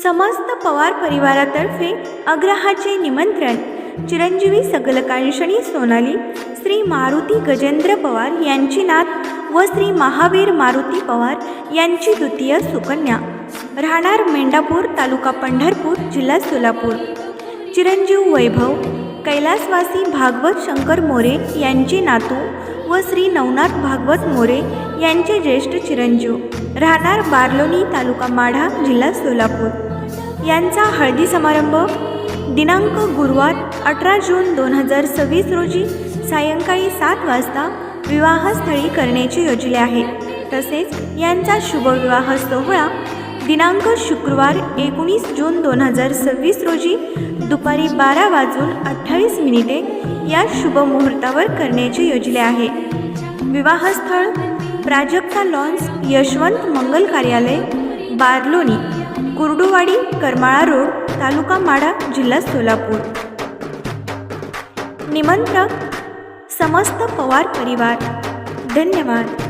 समस्त पवार परिवारातर्फे अग्रहाचे निमंत्रण चिरंजीवी सकलकांक्षणी सोनाली श्री मारुती गजेंद्र पवार यांची नात व श्री महावीर मारुती पवार यांची द्वितीय सुकन्या, राहणार मेंढापूर, तालुका पंढरपूर, जिल्हा सोलापूर। चिरंजीव वैभव कैलासवासी भागवत शंकर मोरे यांची नातू व श्री नवनाथ भागवत मोरे यांचे ज्येष्ठ चिरंजीव, राहणार बारलोणी, तालुका माढा, जिल्हा सोलापूर यांचा हळदी समारंभ दिनांक गुरुवार 18 जून 2026 रोजी सायंकाळी 7 वाजता विवाहस्थळी करण्याचे योजले आहे। तसेच यांचा शुभविवाह सोहळा दिनांक शुक्रवार 19 जून 2026 रोजी दुपारी 12:28 या शुभ मुहूर्तावर करण्याचे योजले आहे। विवाहस्थळ प्राजक्ता लॉन्स, यशवंत मंगल कार्यालय, बारलोणी, कुर्डुवाडी, करमाळा रोड, तालुका माढा, जिल्हा सोलापूर। निमंत्रक समस्त पवार परिवार। धन्यवाद।